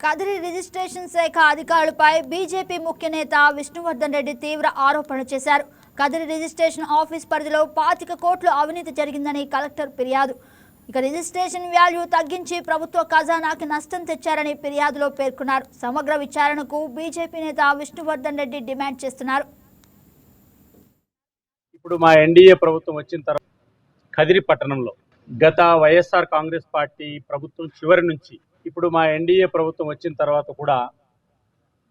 Kadiri registration శాఖ అధికారులపై BJP ముఖ్య నేత విష్ణువర్ధన్ రెడ్డి తీవ్ర ఆరోపణలు చేశారు. కదిరి రిజిస్ట్రేషన్ ఆఫీస్ పరిధిలో 25 కోట్ల అవినీతి జరిగిందని కలెక్టర్ ఫిర్యాదు. ఇక రిజిస్ట్రేషన్ వాల్యూ తగ్గించి ప్రభుత్వ ఖజానాకి నష్టం తెచ్చారని ఫిర్యాదులో పేర్కొన్నారు. సమగ్ర విచారణకు బీజేపీ నేత విష్ణువర్ధన్ రెడ్డి డిమాండ్ చేస్తున్నారు. ఇప్పుడు మా ఎన్డీఏ ప్రభుత్వం వచ్చిన తర్వాత కదిరి పట్టణంలో గత వైఎస్ఆర్ కాంగ్రెస్ పార్టీ ప్రభుత్వం చివరి నుంచి ఇప్పుడు మా ఎన్డీఏ ప్రభుత్వం వచ్చిన తర్వాత కూడా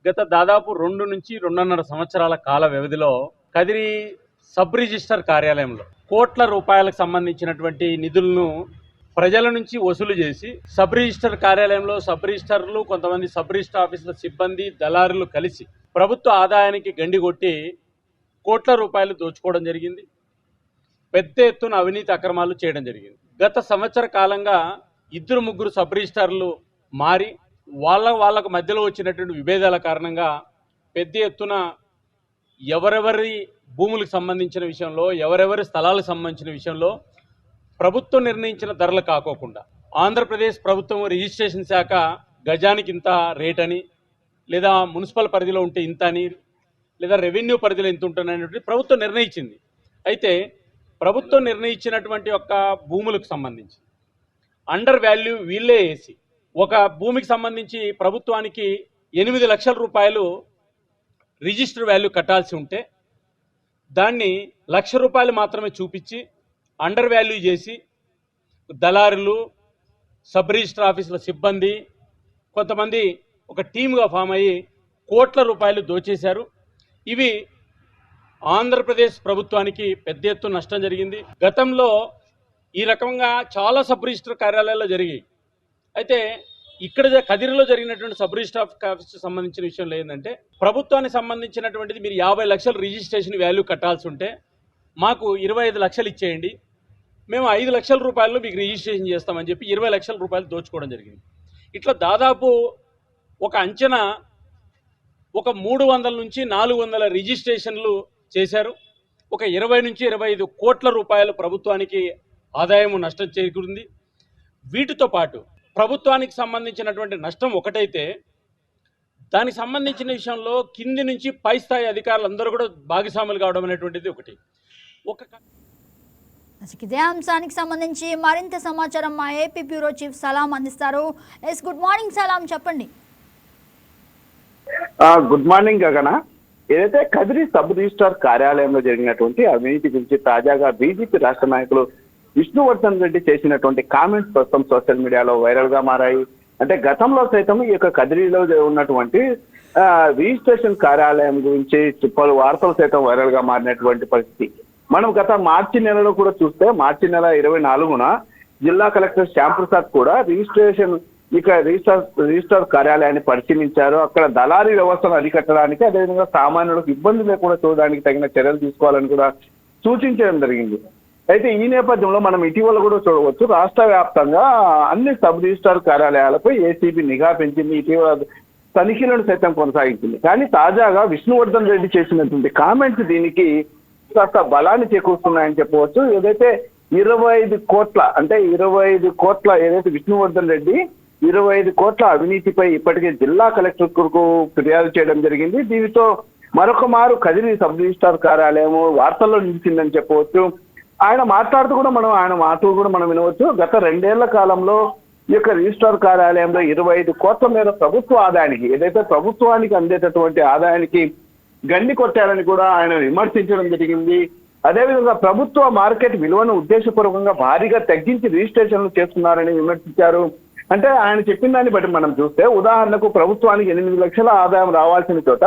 గత దాదాపు 2 నుంచి 2.5 సంవత్సరాల కాల వ్యవధిలో కదిరి సబ్ రిజిస్టర్ కార్యాలయంలో కోట్ల రూపాయలకు సంబంధించినటువంటి నిధులను ప్రజల నుంచి వసూలు చేసి సబ్ రిజిస్టర్ కార్యాలయంలో సబ్ రిజిస్టర్లు, కొంతమంది సబ్ రిజిస్టర్ ఆఫీసుల సిబ్బంది, దళారులు కలిసి ప్రభుత్వ ఆదాయానికి గండి కొట్టి కోట్ల రూపాయలు దోచుకోవడం జరిగింది. పెద్ద ఎత్తున అవినీతి అక్రమాలు చేయడం జరిగింది. గత సంవత్సర కాలంగా 2-3 సబ్ రిజిస్టర్లు మారి వాళ్ళకు మధ్యలో వచ్చినటువంటి విభేదాల కారణంగా పెద్ద ఎత్తున ఎవరెవరి భూములకు సంబంధించిన విషయంలో, ఎవరెవరి స్థలాలకు సంబంధించిన విషయంలో ప్రభుత్వం నిర్ణయించిన ధరలు కాకోకుండా ఆంధ్రప్రదేశ్ ప్రభుత్వం రిజిస్ట్రేషన్ శాఖ గజానికి ఇంత రేట్ అని, లేదా మున్సిపల్ పరిధిలో ఉంటే ఇంత అని, లేదా రెవెన్యూ పరిధిలో ఎంత ఉంటుందనేటువంటి ప్రభుత్వం నిర్ణయించింది. అయితే ప్రభుత్వం నిర్ణయించినటువంటి యొక్క భూములకు సంబంధించి అండర్ వాల్యూ వీళ్ళే వేసి ఒక భూమికి సంబంధించి ప్రభుత్వానికి 8 లక్షల రూపాయలు రిజిస్టర్ వాల్యూ కట్టాల్సి ఉంటే దాన్ని 1 లక్ష రూపాయలు మాత్రమే చూపించి అండర్ వాల్యూ చేసి దళారులు, సబ్ రిజిస్టర్ ఆఫీసుల సిబ్బంది, కొంతమంది ఒక టీమ్గా ఫామ్ అయ్యి కోట్ల రూపాయలు దోచేశారు. ఇవి ఆంధ్రప్రదేశ్ ప్రభుత్వానికి పెద్ద ఎత్తున నష్టం జరిగింది. గతంలో ఈ రకంగా చాలా సబ్ రిజిస్టర్ కార్యాలయాల్లో జరిగాయి. అయితే ఇక్కడ కదిరిలో జరిగినటువంటి సబ్ రిజిస్టర్ ఆఫీస్కి సంబంధించిన విషయంలో ఏంటంటే ప్రభుత్వానికి సంబంధించినటువంటిది మీరు 50 లక్షలు రిజిస్ట్రేషన్ వాల్యూ కట్టాల్సి ఉంటే మాకు 25 లక్షలు ఇచ్చేయండి, మేము 5 లక్షల రూపాయలు మీకు రిజిస్ట్రేషన్ చేస్తామని చెప్పి 20 లక్షల రూపాయలు దోచుకోవడం జరిగింది. ఇట్లా దాదాపు ఒక అంచనా ఒక 300 నుంచి 400 రిజిస్ట్రేషన్లు చేశారు. ఒక 20 నుంచి 25 కోట్ల రూపాయలు ప్రభుత్వానికి ఆదాయము నష్టం చేకూరింది. వీటితో పాటు ప్రభుత్వానికి సంబంధించినటువంటి నష్టం ఒకటైతే దానికి సంబంధించిన విషయంలో కింది నుంచి పై స్థాయి అధికారులందరూ కూడా భాగస్వాములు కావడం అనేటువంటిది ఒకటి. ఇదే అంశానికి సంబంధించి మరింత సమాచారం మా ఏపీ బ్యూరో చీఫ్ సలాం అందిస్తారు. గుడ్ మార్నింగ్ సలాం, చెప్పండి. గుడ్ మార్నింగ్ గగన. ఏదైతే కదిరి సబ్ రిజిస్ట్రార్ కార్యాలయంలో జరిగినటువంటి అవినీతి గురించి తాజాగా బీజేపీ రాష్ట్ర నాయకులు విష్ణువర్ధన్ రెడ్డి చేసినటువంటి కామెంట్స్ ప్రస్తుతం సోషల్ మీడియాలో వైరల్ గా మారాయి. అంటే గతంలో సైతం ఈ యొక్క కదిరిలో ఉన్నటువంటి రిజిస్ట్రేషన్ కార్యాలయం గురించి పలు వార్తలు సైతం వైరల్ గా మారినటువంటి పరిస్థితి మనం గత మార్చి నెలలో కూడా చూస్తే, మార్చి నెల 24న జిల్లా కలెక్టర్ శ్యామ్ ప్రసాద్ కూడా రిజిస్ట్రార్ కార్యాలయాన్ని పరిశీలించారు. అక్కడ దళారీ వ్యవస్థను అరికట్టడానికి, అదేవిధంగా సామాన్యులకు ఇబ్బంది లేకుండా చూడడానికి తగిన చర్యలు తీసుకోవాలని కూడా సూచించడం జరిగింది. అయితే ఈ నేపథ్యంలో మనం ఇటీవల కూడా చూడవచ్చు, రాష్ట్ర వ్యాప్తంగా అన్ని సబ్ రిజిస్ట్రార్ కార్యాలయాలపై ఏసీబీ నిఘా పెంచింది. ఇటీవల తనిఖీలను సైతం కొనసాగించింది. కానీ తాజాగా విష్ణువర్ధన్ రెడ్డి చేసినటువంటి కామెంట్స్ దీనికి కాస్త బలాన్ని చేకూరుస్తున్నాయని చెప్పవచ్చు. ఏదైతే 25 కోట్ల అంటే 25 కోట్ల ఏదైతే విష్ణువర్ధన్ రెడ్డి 25 కోట్ల అవినీతిపై ఇప్పటికే జిల్లా కలెక్టర్కు ఫిర్యాదు చేయడం జరిగింది. దీనితో మరొక మారు కదిరి సబ్ రిజిస్ట్రార్ కార్యాలయం వార్తల్లో నిలిచిందని చెప్పవచ్చు. ఆయన మాటలు కూడా మనం వినవచ్చు. గత 2 ఏళ్ల కాలంలో ఈ యొక్క రిజిస్ట్రార్ కార్యాలయంలో 25 కోట్ల మేర ప్రభుత్వ ఆదాయానికి, ఏదైతే ప్రభుత్వానికి అందేటటువంటి ఆదాయానికి గండి కొట్టారని కూడా ఆయన విమర్శించడం జరిగింది. అదేవిధంగా ప్రభుత్వ మార్కెట్ విలువను ఉద్దేశపూర్వకంగా భారీగా తగ్గించి రిజిస్ట్రేషన్లు చేస్తున్నారని విమర్శించారు. అంటే ఆయన చెప్పిన దాన్ని బట్టి మనం చూస్తే, ఉదాహరణకు ప్రభుత్వానికి 8 లక్షల ఆదాయం రావాల్సిన చోట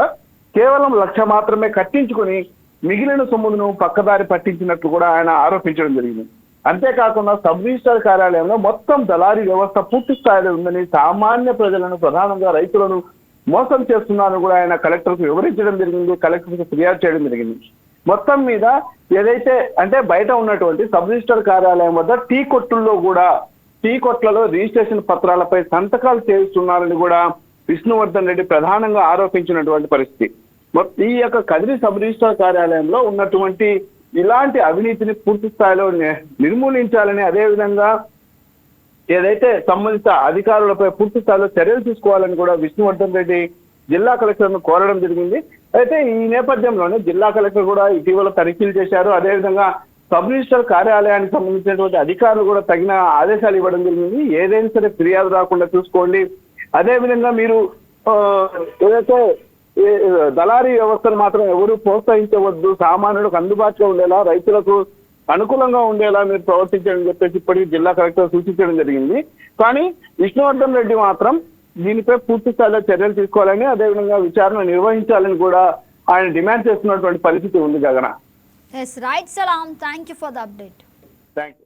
కేవలం 1 లక్ష మాత్రమే కట్టించుకుని మిగిలిన సొమ్మును పక్కదారి పట్టించినట్లు కూడా ఆయన ఆరోపించడం జరిగింది. అంతేకాకుండా సబ్ రిజిస్ట్రార్ కార్యాలయంలో మొత్తం దళారీ వ్యవస్థ పూర్తి స్థాయిలో ఉందని, సామాన్య ప్రజలను, ప్రధానంగా రైతులను మోసం చేస్తున్నారని కూడా ఆయన కలెక్టర్కు వివరించడం జరిగింది. కలెక్టర్కు ఫిర్యాదు చేయడం జరిగింది. మొత్తం మీద ఏదైతే అంటే బయట ఉన్నటువంటి సబ్ రిజిస్ట్రార్ కార్యాలయం వద్ద టీ కొట్లలో రిజిస్ట్రేషన్ పత్రాలపై సంతకాలు చేస్తున్నారని కూడా విష్ణువర్ధన్ రెడ్డి ప్రధానంగా ఆరోపించినటువంటి పరిస్థితి. ఈ యొక్క కదిరి సబ్ రిజిస్ట్రార్ కార్యాలయంలో ఉన్నటువంటి ఇలాంటి అవినీతిని పూర్తి స్థాయిలో నిర్మూలించాలని, అదేవిధంగా ఏదైతే సంబంధిత అధికారులపై పూర్తి స్థాయిలో చర్యలు తీసుకోవాలని కూడా విష్ణువర్ధన్ రెడ్డి జిల్లా కలెక్టర్ను కోరడం జరిగింది. అయితే ఈ నేపథ్యంలోనే జిల్లా కలెక్టర్ కూడా ఇటీవల తనిఖీలు చేశారు. అదేవిధంగా సబ్ రిజిస్టర్ కార్యాలయానికి సంబంధించినటువంటి అధికారులు కూడా తగిన ఆదేశాలు ఇవ్వడం జరిగింది. ఏదైనా సరే ఫిర్యాదు రాకుండా చూసుకోండి. అదేవిధంగా మీరు ఏదైతే దళారీ వ్యవస్థను మాత్రం ఎవరు ప్రోత్సహించవద్దు, సామాన్యులకు అందుబాటులో ఉండేలా, రైతులకు అనుకూలంగా ఉండేలా మీరు ప్రవర్తించాలని చెప్పేసి ఇప్పటికీ జిల్లా కలెక్టర్ సూచించడం జరిగింది. కానీ విష్ణువర్ధన్ రెడ్డి మాత్రం దీనిపై పూర్తి స్థాయిలో చర్యలు తీసుకోవాలని, అదేవిధంగా విచారణ నిర్వహించాలని కూడా ఆయన డిమాండ్ చేస్తున్నటువంటి పరిస్థితి ఉంది గగన. Yes, right, Salam. Thank you for the update. Thank you.